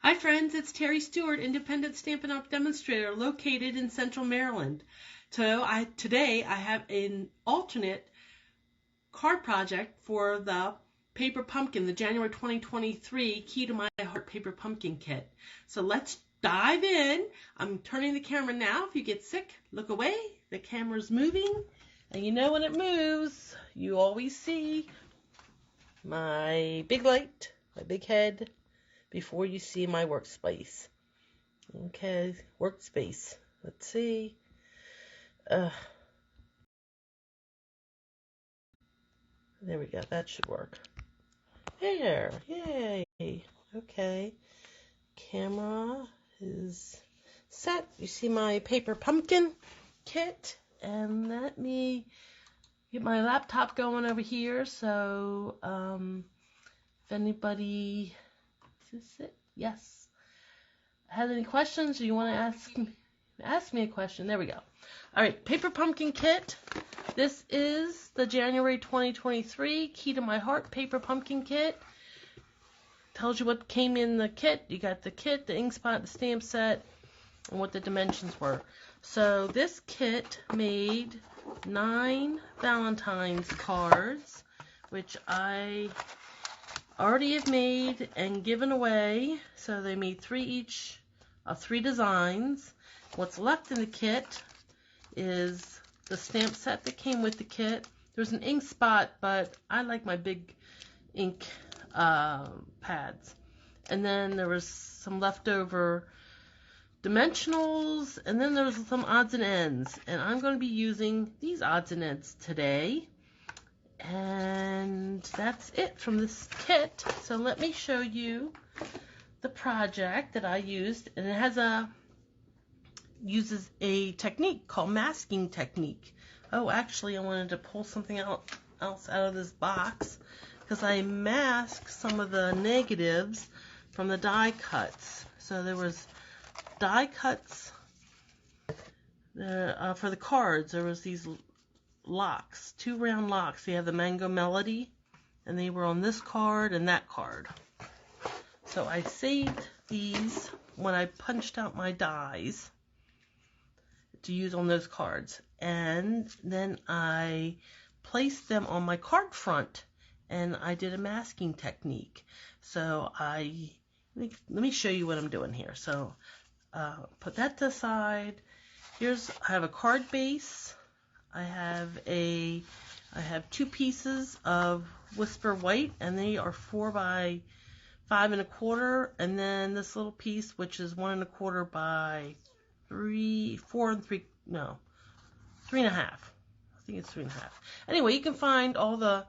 Hi friends, it's Terry Stewart, independent Stampin' Up! Demonstrator located in Central Maryland. So today I have an alternate card project for the paper pumpkin, the January 2023 Key to My Heart paper pumpkin kit. So let's dive in. I'm turning the camera now. If you get sick, look away. The camera's moving, and you know when it moves, you always see my big light, my big head, before you see my workspace. Okay, workspace. Let's see. There we go. That should work. There. Yay. Okay. Camera is set. You see my paper pumpkin kit. And let me get my laptop going over here. So, if anybody... Is this it? Yes. Has any questions or you want to ask me a question? There we go. All right, paper pumpkin kit. This is the January 2023 Key to My Heart paper pumpkin kit. Tells you what came in the kit. You got the kit, the ink spot, the stamp set, and what the dimensions were. So this kit made 9 Valentine's cards, which I already have made and given away. So they made 3 each of 3 designs. What's left in the kit is the stamp set that came with the kit. There's an ink spot, but I like my big ink pads. And then there was some leftover dimensionals, and then there was some odds and ends. And I'm going to be using these odds and ends today. And that's it from this kit. So let me show you the project that I used, and it uses a technique called masking technique. Oh, actually, I wanted to pull something else out of this box because I masked some of the negatives from the die cuts. So there was die cuts for the cards. There was these locks, 2 round locks. We have the Mango Melody, and they were on this card and that card. So I saved these when I punched out my dies to use on those cards, and then I placed them on my card front, and I did a masking technique. So let me show you what I'm doing here. So put that to the side. I have a card base. I have 2 pieces of Whisper White, and they are 4 by 5 1/4, and then this little piece, which is 1 1/4 by 3 1/2. I think it's 3 1/2. Anyway, you can find all the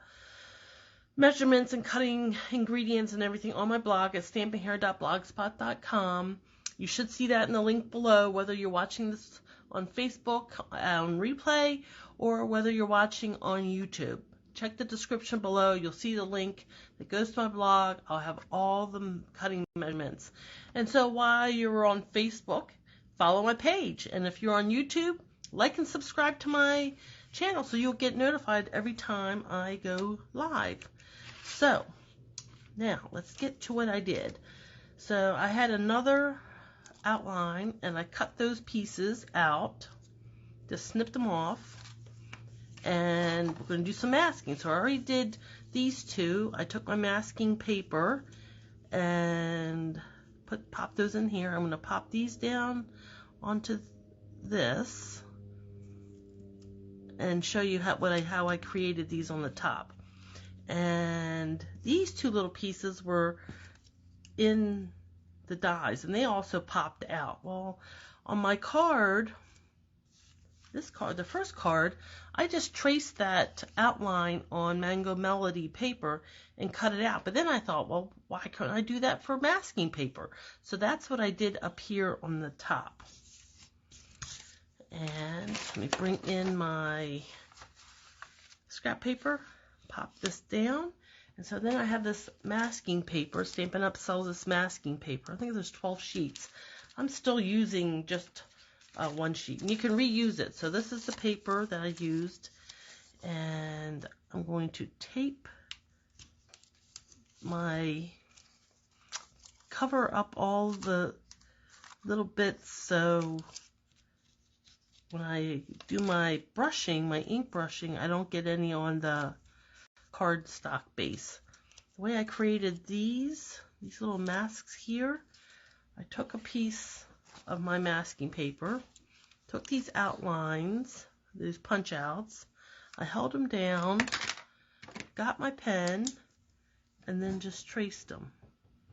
measurements and cutting ingredients and everything on my blog at stampinghair.blogspot.com. You should see that in the link below, whether you're watching this on Facebook on replay or whether you're watching on YouTube. Check the description below. You'll see the link that goes to my blog. I'll have all the cutting measurements. And so while you're on Facebook, follow my page. And if you're on YouTube, like and subscribe to my channel so you'll get notified every time I go live. So now let's get to what I did. So I had another outline, and I cut those pieces out, just snipped them off, and we're going to do some masking. So I already did these 2. I took my masking paper and pop those in here. I'm going to pop these down onto this and show you how I created these on the top. And these 2 little pieces were in the dies, and they also popped out. Well, on my card, the first card, I just traced that outline on Mango Melody paper and cut it out. But then I thought, well, why couldn't I do that for masking paper? So that's what I did up here on the top. And let me bring in my scrap paper, pop this down. And so then I have this masking paper. Stampin' Up! Sells this masking paper. I think there's 12 sheets. I'm still using just 1 sheet. And you can reuse it. So this is the paper that I used. And I'm going to tape my cover up all the little bits so when I do my brushing, my ink brushing, I don't get any on the cardstock base. The way I created these little masks here, I took a piece of my masking paper, took these outlines, these punch outs, I held them down, got my pen, and then just traced them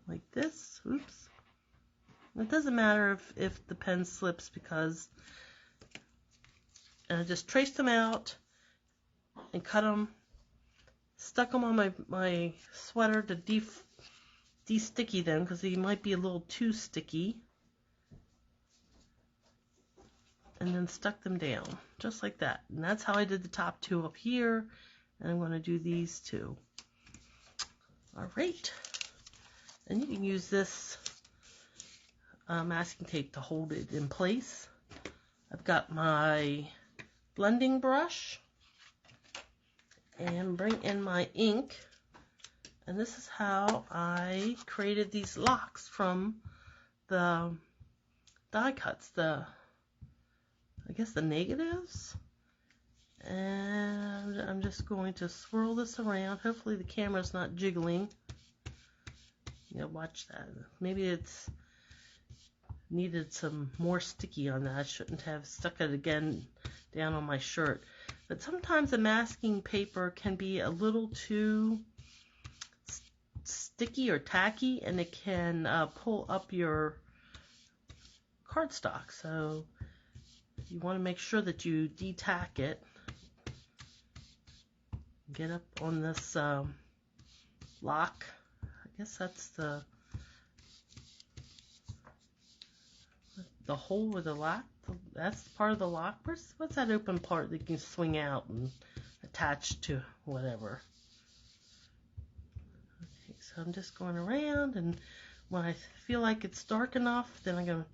like this. Oops. It doesn't matter if the pen slips because I just traced them out and cut them, stuck them on my sweater to de-sticky them because they might be a little too sticky, and then stuck them down just like that. And that's how I did the top two up here, and I'm going to do these two. All right, and you can use this masking tape to hold it in place. I've got my blending brush and bring in my ink, and this is how I created these locks from the die cuts, I guess the negatives. And I'm just going to swirl this around. Hopefully the camera's not jiggling. Yeah, watch that. Maybe it's needed some more sticky on that. I shouldn't have stuck it again down on my shirt. But sometimes the masking paper can be a little too sticky or tacky, and it can pull up your cardstock. So you want to make sure that you de-tack it. Get up on this lock. I guess that's the hole with the lock. That's part of the lock. What's that open part that you can swing out and attach to whatever? Okay, so I'm just going around, and when I feel like it's dark enough, then I'm going to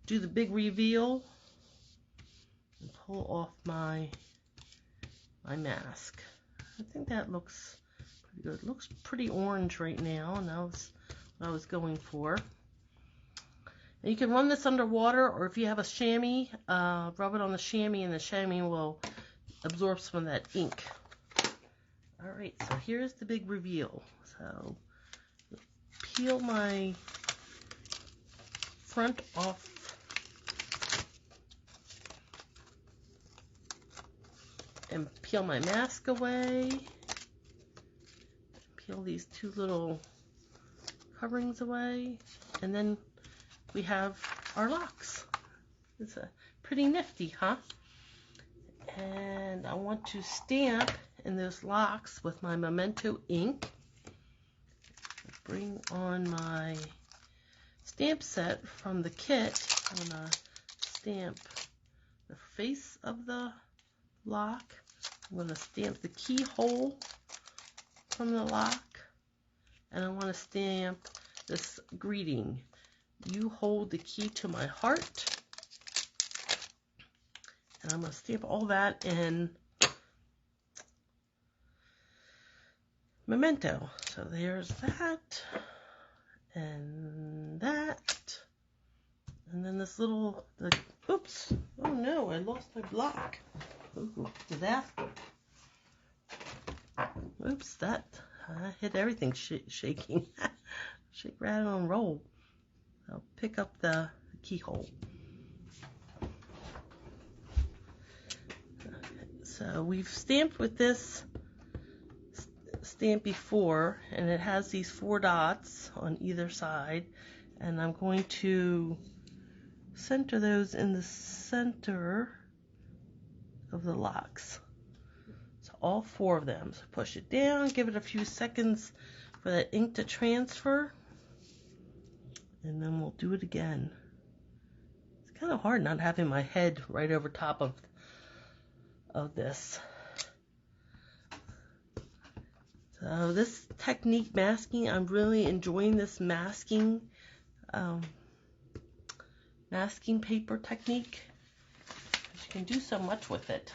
do the big reveal and pull off my mask. I think that looks pretty good. It looks pretty orange right now, and that was what I was going for. And you can run this underwater, or if you have a chamois, rub it on the chamois, and the chamois will absorb some of that ink. All right, so here's the big reveal. So peel my front off. And peel my mask away. Peel these two little coverings away. And then we have our locks. It's pretty nifty, huh? And I want to stamp in those locks with my Memento ink. Bring on my stamp set from the kit. I'm going to stamp the face of the lock. I'm going to stamp the keyhole from the lock, and I want to stamp this greeting. You hold the key to my heart. And I'm going to stamp all that in Memento. So there's that, and that, and then this little, oops, oh no, I lost my block. Ooh, disaster. Oops, that, I hit everything shaking. Shake, rattle, and roll. I'll pick up the keyhole. Okay, so we've stamped with this stamp before, and it has these 4 dots on either side, and I'm going to center those in the center of the locks. So all 4 of them. So push it down, give it a few seconds for that ink to transfer, and then we'll do it again. It's kind of hard not having my head right over top of this. So this technique masking, I'm really enjoying this masking paper technique. You can do so much with it.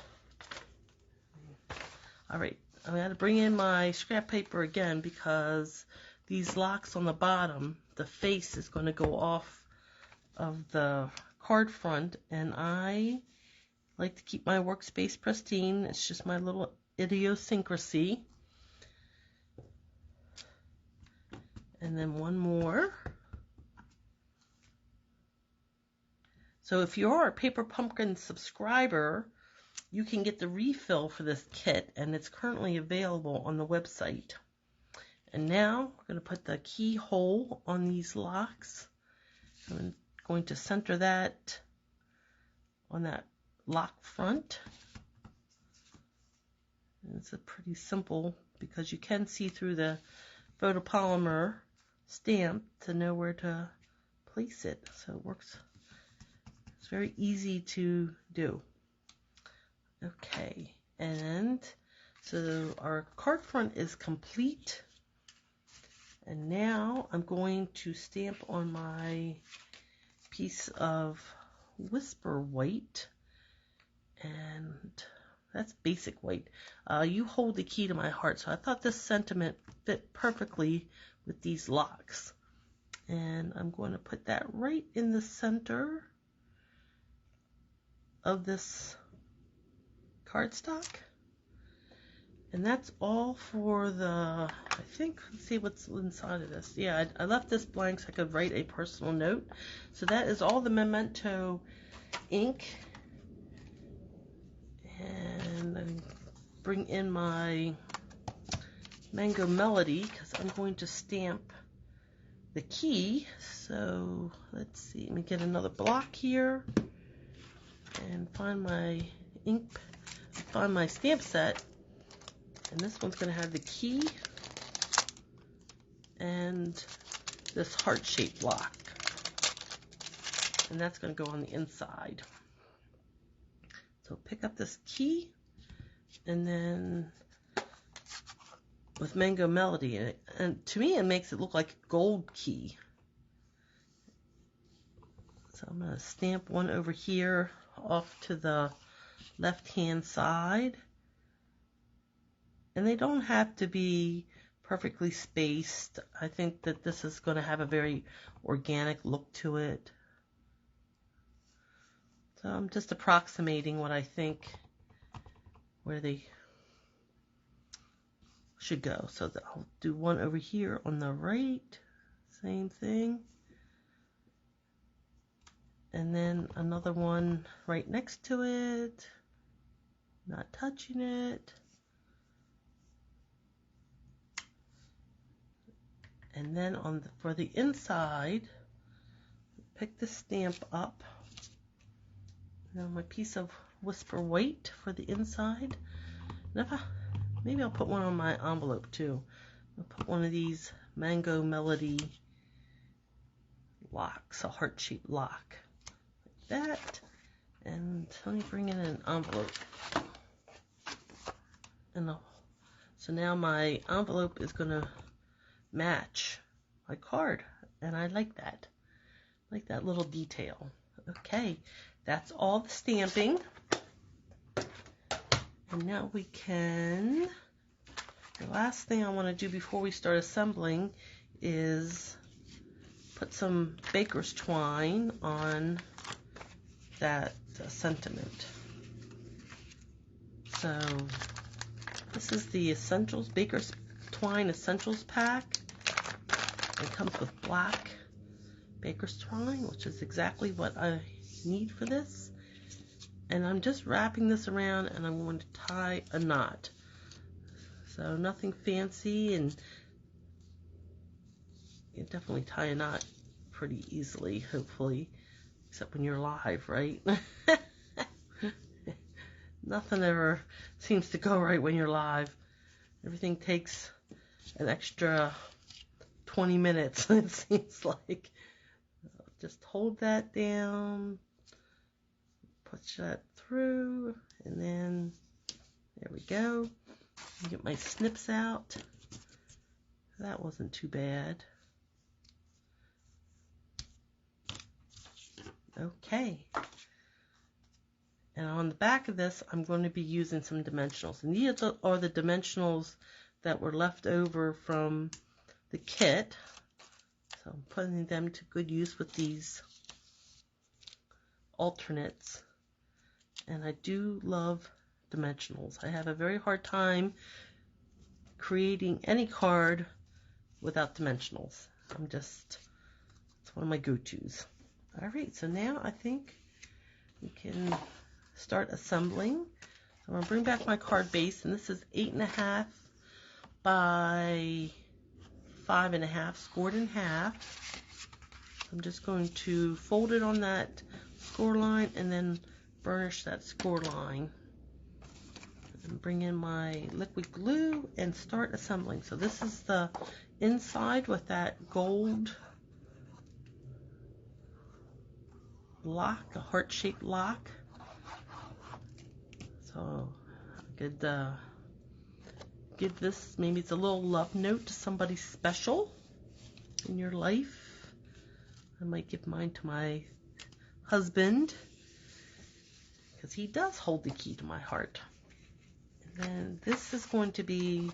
All right, I'm going to bring in my scrap paper again because these locks on the bottom, the face is going to go off of the card front, and I like to keep my workspace pristine. It's just my little idiosyncrasy. And then one more. So if you're a Paper Pumpkin subscriber, you can get the refill for this kit, and it's currently available on the website. And now we're going to put the keyhole on these locks. I'm going to center that on that lock front. And it's a pretty simple, because you can see through the photopolymer stamp to know where to place it. So it works. It's very easy to do. Okay, and so our card front is complete. And now I'm going to stamp on my piece of Whisper White, and that's basic white. You hold the key to my heart, so I thought this sentiment fit perfectly with these locks. And I'm going to put that right in the center of this cardstock. And that's all for the, I think, let's see what's inside of this. Yeah, I left this blank so I could write a personal note. So that is all the Memento ink. And I'm bring in my Mango Melody, because I'm going to stamp the key. So let's see, let me get another block here and find my ink, find my stamp set. And this one's going to have the key and this heart-shaped block. And that's going to go on the inside. So pick up this key, and then with Mango Melody, and to me it makes it look like a gold key. So I'm going to stamp one over here off to the left-hand side. And they don't have to be perfectly spaced. I think that this is going to have a very organic look to it. So I'm just approximating what I think where they should go. So I'll do one over here on the right, same thing. And then another one right next to it, not touching it. And then on for the inside, pick the stamp up. Now my piece of Whisper White for the inside. And maybe I'll put one on my envelope too. I'll put one of these Mango Melody locks, a heart-shaped lock, like that. And let me bring in an envelope. And so now my envelope is going to match my card, and I like that. Little detail. Okay, that's all the stamping. And now we can, the last thing I want to do before we start assembling is put some baker's twine on that sentiment. So this is the Essentials Baker's Twine Essentials pack. It comes with black baker's twine, which is exactly what I need for this. And I'm just wrapping this around, and I'm going to tie a knot. So nothing fancy, and you can definitely tie a knot pretty easily, hopefully, except when you're live, right? Nothing ever seems to go right when you're live. Everything takes an extra 20 minutes, it seems like. Just hold that down, push that through, and then there we go. Get my snips out. That wasn't too bad. Okay. And on the back of this, I'm going to be using some dimensionals. And these are the dimensionals that were left over from the kit. So I'm putting them to good use with these alternates. And I do love dimensionals. I have a very hard time creating any card without dimensionals. It's one of my go-tos. All right, so now I think we can start assembling. I'm going to bring back my card base, and this is 8.5 by 5.5, scored in half. I'm just going to fold it on that score line and then burnish that score line. And bring in my liquid glue and start assembling. So this is the inside with that gold lock, a heart-shaped lock. So I could give this, maybe it's a little love note to somebody special in your life. I might give mine to my husband, because he does hold the key to my heart. And then this is going to be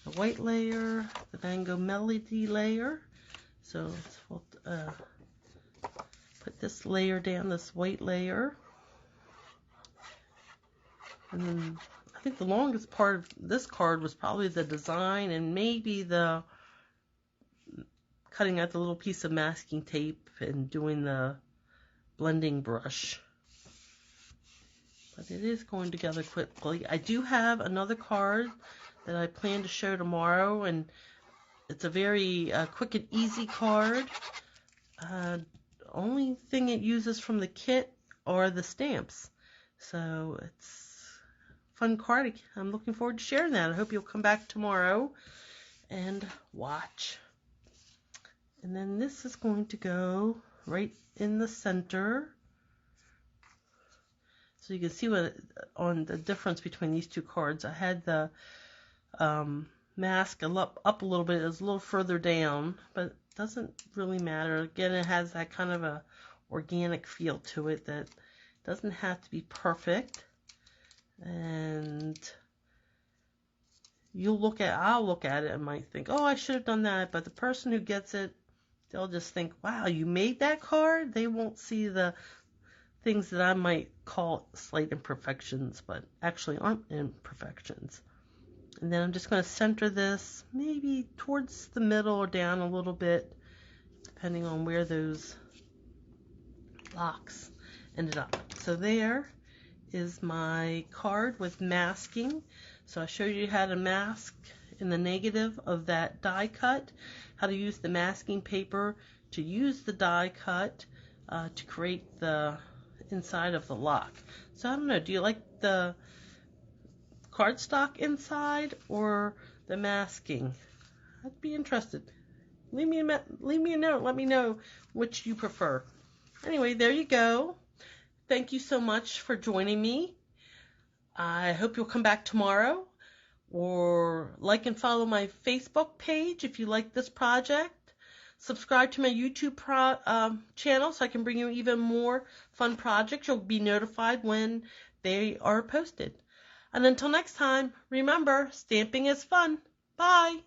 the white layer, the Van Gogh Melody layer. So we'll put this layer down, this white layer. And then I think the longest part of this card was probably the design and maybe the cutting out the little piece of masking tape and doing the blending brush. But it is going together quickly. I do have another card that I plan to show tomorrow, and it's a very quick and easy card. Only thing it uses from the kit are the stamps. So it's fun card. I'm looking forward to sharing that. I hope you'll come back tomorrow and watch. And then this is going to go right in the center. So you can see on the difference between these two cards. I had the mask up a little bit. It was a little further down, but it doesn't really matter. Again, it has that kind of a organic feel to it that doesn't have to be perfect. And I'll look at it and might think, oh, I should have done that. But the person who gets it, they'll just think, wow, you made that card? They won't see the things that I might call slight imperfections, but actually aren't imperfections. And then I'm just going to center this maybe towards the middle or down a little bit, depending on where those locks ended up. So there is my card with masking. So I showed you how to mask in the negative of that die cut, how to use the masking paper to use the die cut to create the inside of the lock. So I don't know, do you like the cardstock inside or the masking? I'd be interested. Leave me a note, let me know which you prefer. Anyway, there you go. Thank you so much for joining me. I hope you'll come back tomorrow, or like and follow my Facebook page if you like this project. Subscribe to my YouTube channel so I can bring you even more fun projects. You'll be notified when they are posted. And until next time, remember, stamping is fun. Bye.